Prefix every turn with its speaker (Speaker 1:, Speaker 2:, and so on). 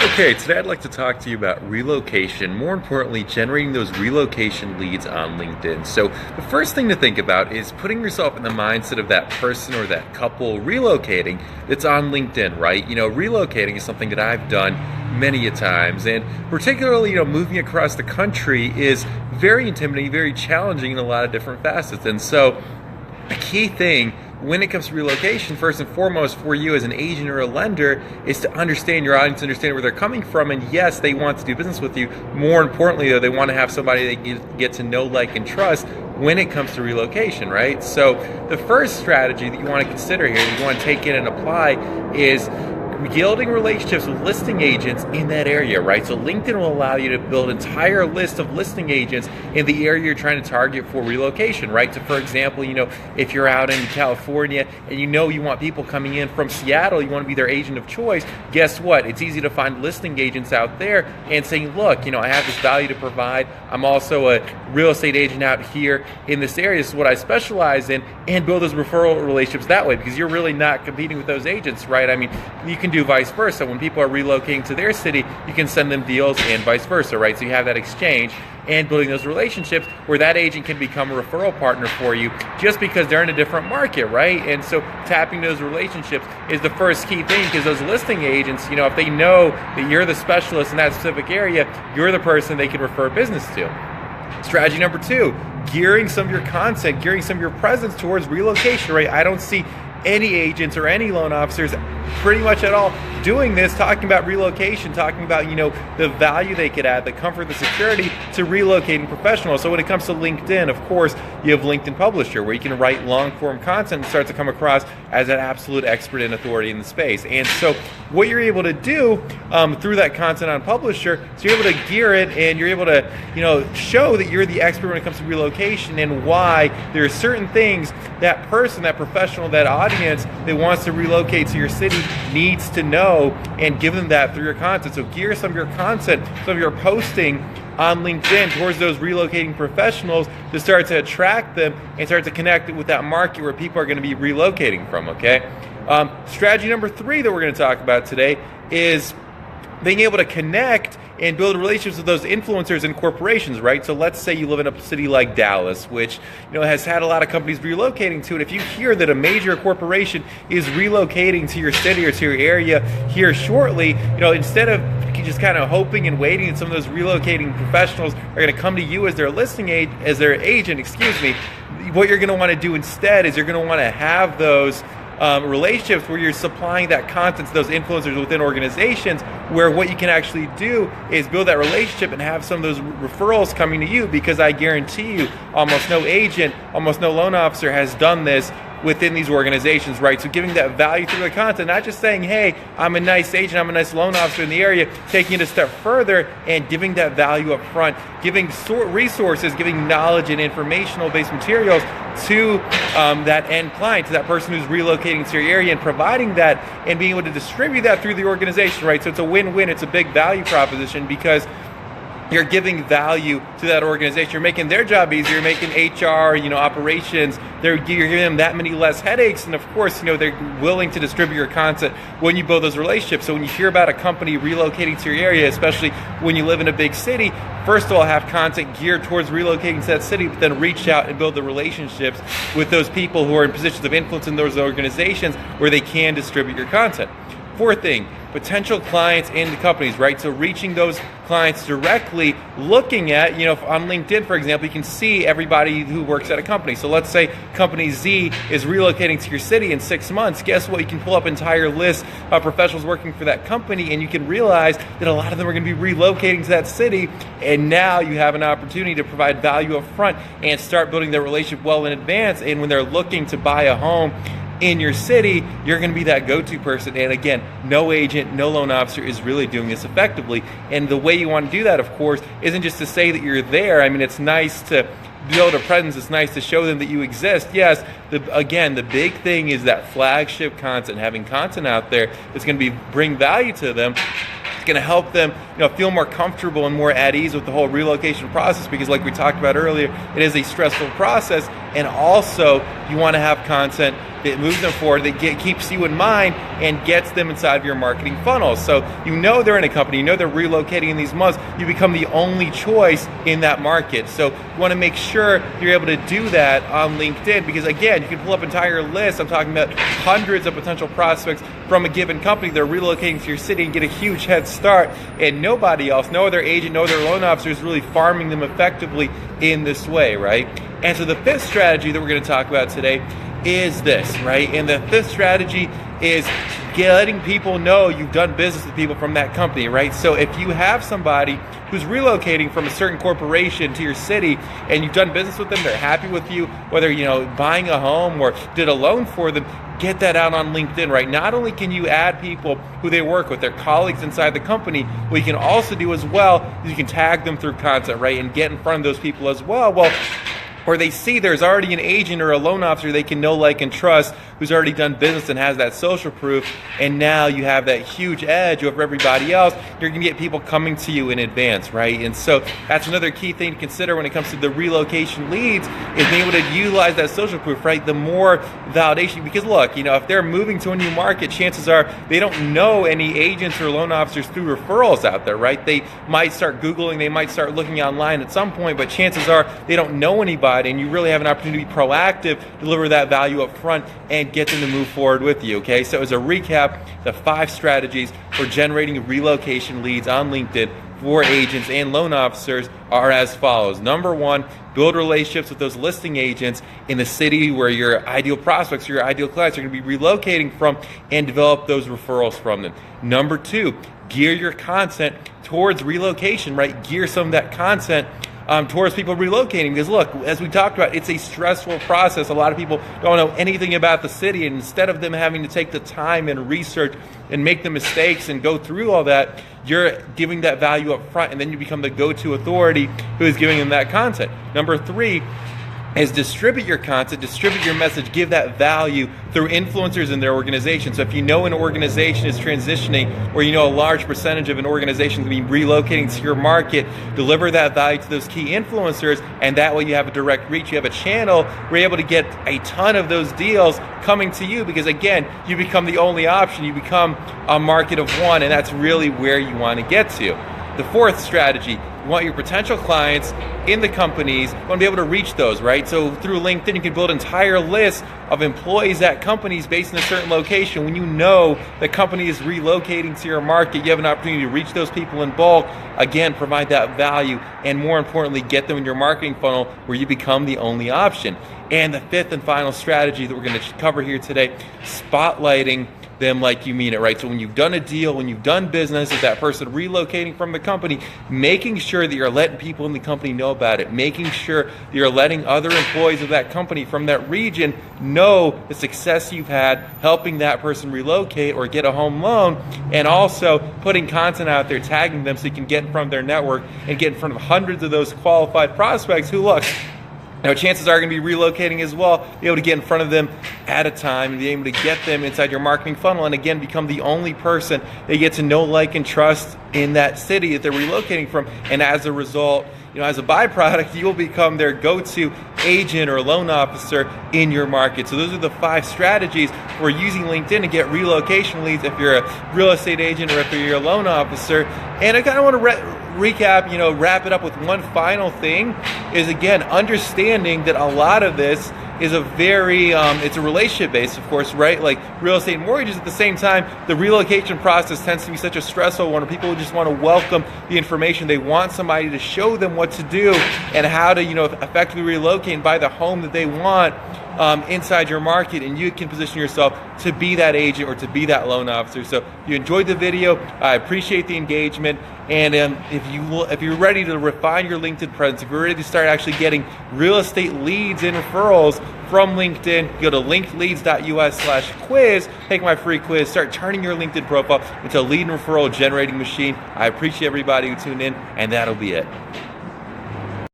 Speaker 1: Okay, today I'd like to talk to you about relocation, more importantly, generating those relocation leads on LinkedIn. So, the first thing to think about is putting yourself in the mindset of that person or that couple relocating that's on LinkedIn, right? Relocating is something that I've done many a times, and particularly, moving across the country is very intimidating, very challenging in a lot of different facets. And so, a key thing when it comes to relocation, first and foremost, for you as an agent or a lender, is to understand your audience, understand where they're coming from, and yes, they want to do business with you. More importantly, though, they want to have somebody they can get to know, like, and trust when it comes to relocation, right? So the first strategy that you want to consider here, that you want to take in and apply, is building relationships with listing agents in that area, right? So LinkedIn will allow you to build an entire list of listing agents in the area you're trying to target for relocation, right? So for example, if you're out in California and you want people coming in from Seattle, you want to be their agent of choice, guess what? It's easy to find listing agents out there and saying, look, I have this value to provide. I'm also a real estate agent out here in this area. This is what I specialize in, and build those referral relationships that way, because you're really not competing with those agents, right? I mean, you can do vice versa. When people are relocating to their city, you can send them deals and vice versa, right? So you have that exchange and building those relationships where that agent can become a referral partner for you just because they're in a different market, right? And so tapping those relationships is the first key thing, because those listing agents, if they know that you're the specialist in that specific area, you're the person they can refer business to. Strategy number 2, gearing some of your content, gearing some of your presence towards relocation, right? I don't see any agents or any loan officers pretty much at all doing this, talking about relocation, talking about, the value they could add, the comfort, the security to relocating professionals. So when it comes to LinkedIn, of course, you have LinkedIn Publisher, where you can write long-form content and start to come across as an absolute expert and authority in the space. And so what you're able to do through that content on Publisher, so you're able to gear it and you're able to, show that you're the expert when it comes to relocation and why there are certain things that person, that professional, that audience that wants to relocate to your city needs to know, and give them that through your content. So gear some of your content, some of your posting on LinkedIn towards those relocating professionals to start to attract them and start to connect with that market where people are going to be relocating from, okay? Strategy number 3 that we're going to talk about today is being able to connect and build relationships with those influencers and corporations, right? So let's say you live in a city like Dallas, which has had a lot of companies relocating to it. If you hear that a major corporation is relocating to your city or to your area here shortly, instead of just kind of hoping and waiting that some of those relocating professionals are going to come to you as their agent, what you're going to want to do instead is you're going to want to have those relationships where you're supplying that content to those influencers within organizations, where what you can actually do is build that relationship and have some of those referrals coming to you, because I guarantee you almost no agent, almost no loan officer has done this within these organizations, right? So giving that value through the content, not just saying, hey, I'm a nice agent, I'm a nice loan officer in the area, taking it a step further and giving that value up front, giving resources, giving knowledge and informational-based materials to that end client, to that person who's relocating to your area, and providing that and being able to distribute that through the organization, right? So it's a win-win, it's a big value proposition, because you're giving value to that organization. You're making their job easier. You're making HR, operations. You're giving them that many less headaches. And of course, they're willing to distribute your content when you build those relationships. So when you hear about a company relocating to your area, especially when you live in a big city, first of all, have content geared towards relocating to that city, but then reach out and build the relationships with those people who are in positions of influence in those organizations where they can distribute your content. Fourth thing, potential clients and the companies, right? So reaching those clients directly, looking at, on LinkedIn, for example, you can see everybody who works at a company. So let's say company Z is relocating to your city in 6 months. Guess what? You can pull up entire lists of professionals working for that company, and you can realize that a lot of them are going to be relocating to that city. And now you have an opportunity to provide value up front and start building their relationship well in advance. And when they're looking to buy a home in your city, you're going to be that go-to person. And again, no agent, no loan officer is really doing this effectively. And the way you want to do that, of course, isn't just to say that you're there. I mean, it's nice to build a presence. It's nice to show them that you exist. Yes, the big thing is that flagship content, having content out there that's going to bring value to them. It's going to help them, feel more comfortable and more at ease with the whole relocation process, because like we talked about earlier, it is a stressful process. And also, you want to have content that moves them forward, that keeps you in mind and gets them inside of your marketing funnel. So you know they're in a company, you know they're relocating in these months, you become the only choice in that market. So you want to make sure you're able to do that on LinkedIn, because again, you can pull up entire lists. I'm talking about hundreds of potential prospects from a given company. They're relocating to your city and get a huge head start, and nobody else, no other agent, no other loan officer is really farming them effectively in this way, right? And so the fifth strategy that we're going to talk about today is this, right? And the fifth strategy is letting people know you've done business with people from that company, right? So if you have somebody who's relocating from a certain corporation to your city and you've done business with them, they're happy with you, whether, buying a home or did a loan for them, get that out on LinkedIn, right? Not only can you add people who they work with, their colleagues inside the company, what you can also do as well is you can tag them through content, right? And get in front of those people as well. Or they see there's already an agent or a loan officer they can know, like, and trust, who's already done business and has that social proof, and now you have that huge edge over everybody else. You're going to get people coming to you in advance, right? And so that's another key thing to consider when it comes to the relocation leads, is being able to utilize that social proof, right? The more validation, because look, if they're moving to a new market, chances are they don't know any agents or loan officers through referrals out there, right? They might start Googling, they might start looking online at some point, but chances are they don't know anybody. And you really have an opportunity to be proactive, deliver that value up front, and get them to move forward with you, okay? So as a recap, the 5 strategies for generating relocation leads on LinkedIn for agents and loan officers are as follows. Number 1, build relationships with those listing agents in the city where your ideal prospects, your ideal clients are going to be relocating from, and develop those referrals from them. Number 2, gear your content towards relocation, right? Gear some of that content towards people relocating, because look, as we talked about, it's a stressful process. A lot of people don't know anything about the city, and instead of them having to take the time and research and make the mistakes and go through all that, you're giving that value up front, and then you become the go-to authority who is giving them that content. Number 3 is distribute your content, distribute your message, give that value through influencers in their organization. So if you know an organization is transitioning, or a large percentage of an organization is going to be relocating to your market, deliver that value to those key influencers, and that way you have a direct reach, you have a channel where you're able to get a ton of those deals coming to you, because again, you become the only option, you become a market of one, and that's really where you want to get to. The 4th strategy, you want your potential clients in the companies, you want to be able to reach those, right? So through LinkedIn, you can build entire lists of employees at companies based in a certain location. When you know the company is relocating to your market, you have an opportunity to reach those people in bulk, again, provide that value, and more importantly, get them in your marketing funnel where you become the only option. And the 5th and final strategy that we're going to cover here today, spotlighting them like you mean it, right? So when you've done a deal, when you've done business with that person relocating from the company, making sure that you're letting people in the company know about it, making sure that you're letting other employees of that company from that region know the success you've had helping that person relocate or get a home loan, and also putting content out there, tagging them so you can get in front of their network and get in front of hundreds of those qualified prospects who, look, now, chances are going to be relocating as well, be able to get in front of them at a time and be able to get them inside your marketing funnel, and again, become the only person they get to know, like, and trust in that city that they're relocating from. And as a result, as a byproduct, you will become their go-to agent or loan officer in your market. So those are the 5 strategies for using LinkedIn to get relocation leads if you're a real estate agent or if you're a loan officer. And I kind of want to recap, wrap it up with one final thing, is again, understanding that a lot of this is a very, it's a relationship based, of course, right? Like real estate and mortgages. At the same time, the relocation process tends to be such a stressful one where people just want to welcome the information. They want somebody to show them what to do and how to, effectively relocate and buy the home that they want inside your market, and you can position yourself to be that agent or to be that loan officer. So if you enjoyed the video, I appreciate the engagement, and if you're ready to refine your LinkedIn presence, if you're ready to start actually getting real estate leads and referrals from LinkedIn, go to linkleads.us/quiz, take my free quiz, start turning your LinkedIn profile into a lead and referral generating machine. I appreciate everybody who tuned in, and that'll be it.